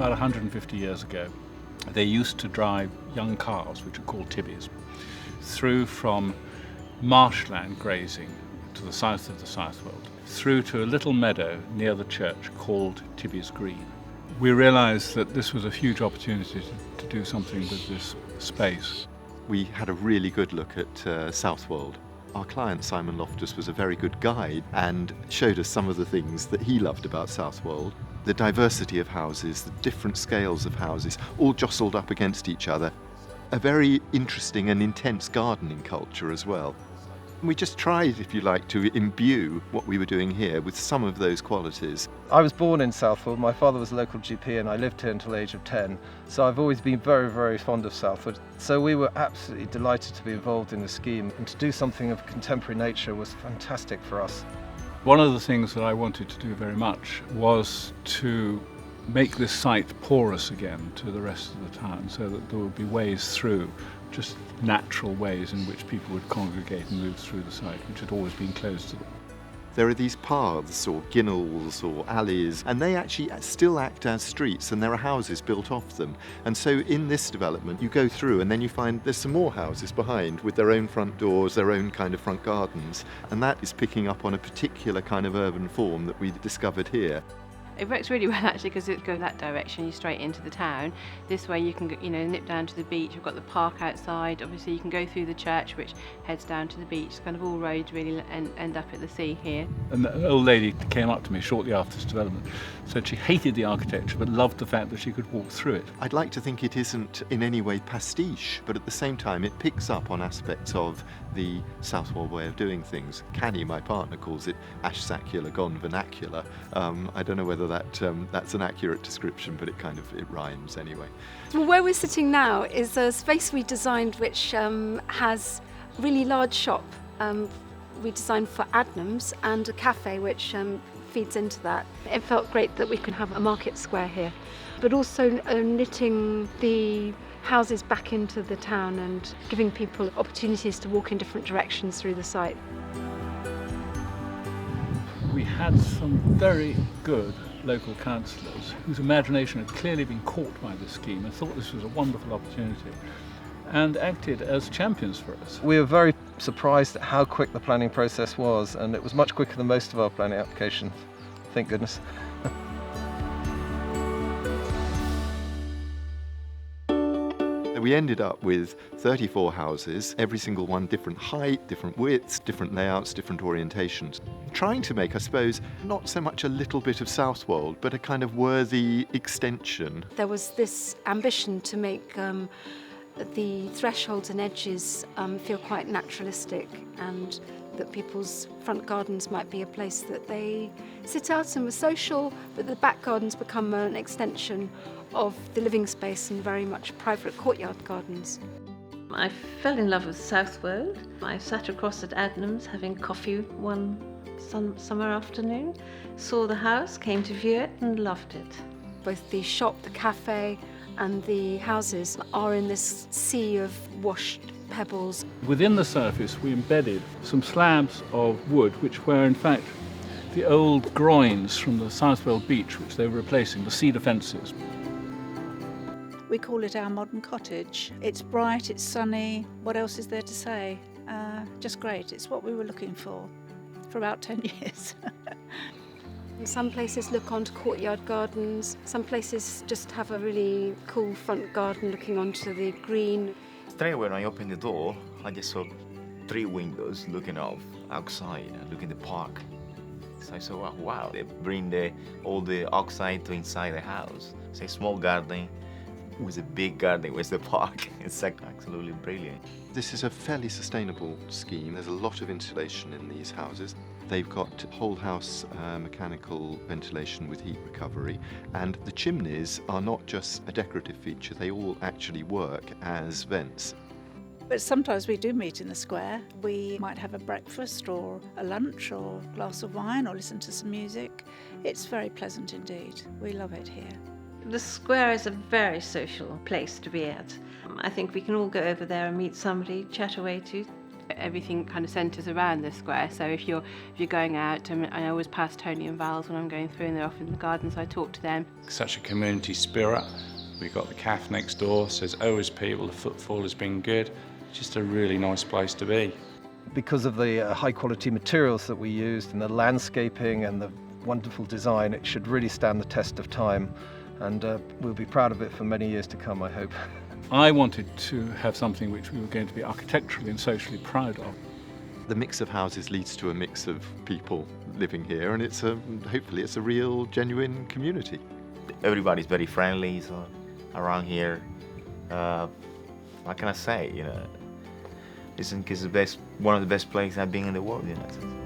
about 150 years ago, they used to drive young calves, which are called Tibbys, through from marshland grazing to the south of the Southwold, through to a little meadow near the church called Tibby's Green. We realised that this was a huge opportunity to do something with this space. We had a really good look at Southwold. Our client Simon Loftus was a very good guide and showed us some of the things that he loved about Southwold. The diversity of houses, the different scales of houses, all jostled up against each other. A very interesting and intense gardening culture as well. We just tried, if you like, to imbue what we were doing here with some of those qualities. I was born in Southwold. My father was a local GP and I lived here until the age of 10. So I've always been very, very fond of Southwold. So we were absolutely delighted to be involved in the scheme, and to do something of contemporary nature was fantastic for us. One of the things that I wanted to do very much was to make this site porous again to the rest of the town, so that there would be ways through, just natural ways in which people would congregate and move through the site, which had always been closed to them. There are these paths or ginnels or alleys, and they actually still act as streets, and there are houses built off them. And so in this development you go through and then you find there's some more houses behind with their own front doors, their own kind of front gardens, and that is picking up on a particular kind of urban form that we discovered here. It works really well actually, because it goes that direction, you're straight into the town. This way you can nip down to the beach. You've got the park outside. Obviously you can go through the church, which heads down to the beach. Kind of all roads really end up at the sea here. And the old lady came up to me shortly after this development, said she hated the architecture but loved the fact that she could walk through it. I'd like to think it isn't in any way pastiche, but at the same time it picks up on aspects of the Southwold way of doing things. Canny, my partner, calls it ash Sakula gone vernacular. I don't know whether that's an accurate description, but it rhymes anyway. Well, where we're sitting now is a space we designed which has a really large shop we designed for Adnams, and a cafe which feeds into that. It felt great that we could have a market square here, but also knitting the houses back into the town and giving people opportunities to walk in different directions through the site. We had some very good local councillors whose imagination had clearly been caught by this scheme and thought this was a wonderful opportunity and acted as champions for us. We were very surprised at how quick the planning process was, and it was much quicker than most of our planning applications, thank goodness. We ended up with 34 houses, every single one different height, different widths, different layouts, different orientations. Trying to make, I suppose, not so much a little bit of Southwold, but a kind of worthy extension. There was this ambition to make the thresholds and edges feel quite naturalistic, and that people's front gardens might be a place that they sit out and were social, but the back gardens become an extension of the living space and very much private courtyard gardens. I fell in love with Southwold. I sat across at Adnams having coffee one summer afternoon, saw the house, came to view it and loved it. Both the shop, the cafe and the houses are in this sea of washed pebbles. Within the surface we embedded some slabs of wood which were in fact the old groins from the Southwold beach which they were replacing, the cedar fences. We call it our modern cottage. It's bright, it's sunny. What else is there to say? Just great. It's what we were looking for about 10 years. Some places look onto courtyard gardens. Some places just have a really cool front garden looking onto the green. Today when I opened the door, I just saw 3 windows looking outside, looking at the park. So I said, wow, they bring all the outside to inside the house. It's a small garden with a big garden with the park. It's absolutely brilliant. This is a fairly sustainable scheme. There's a lot of insulation in these houses. They've got whole house mechanical ventilation with heat recovery, and the chimneys are not just a decorative feature, they all actually work as vents. But sometimes we do meet in the square. We might have a breakfast or a lunch or a glass of wine or listen to some music. It's very pleasant indeed. We love it here. The square is a very social place to be at. I think we can all go over there and meet somebody, chat away to Everything kind of centres around the square, so if you're going out, I always pass Tony and Val's when I'm going through, and they're off in the garden, so I talk to them. Such a community spirit. We've got the cafe next door, so there's always people, the footfall has been good. Just a really nice place to be. Because of the high quality materials that we used and the landscaping and the wonderful design, it should really stand the test of time, and we'll be proud of it for many years to come, I hope. I wanted to have something which we were going to be architecturally and socially proud of. The mix of houses leads to a mix of people living here, and hopefully it's a real, genuine community. Everybody's very friendly, so around here, what can I say? You know, it's one of the best places I've been in the world. You know.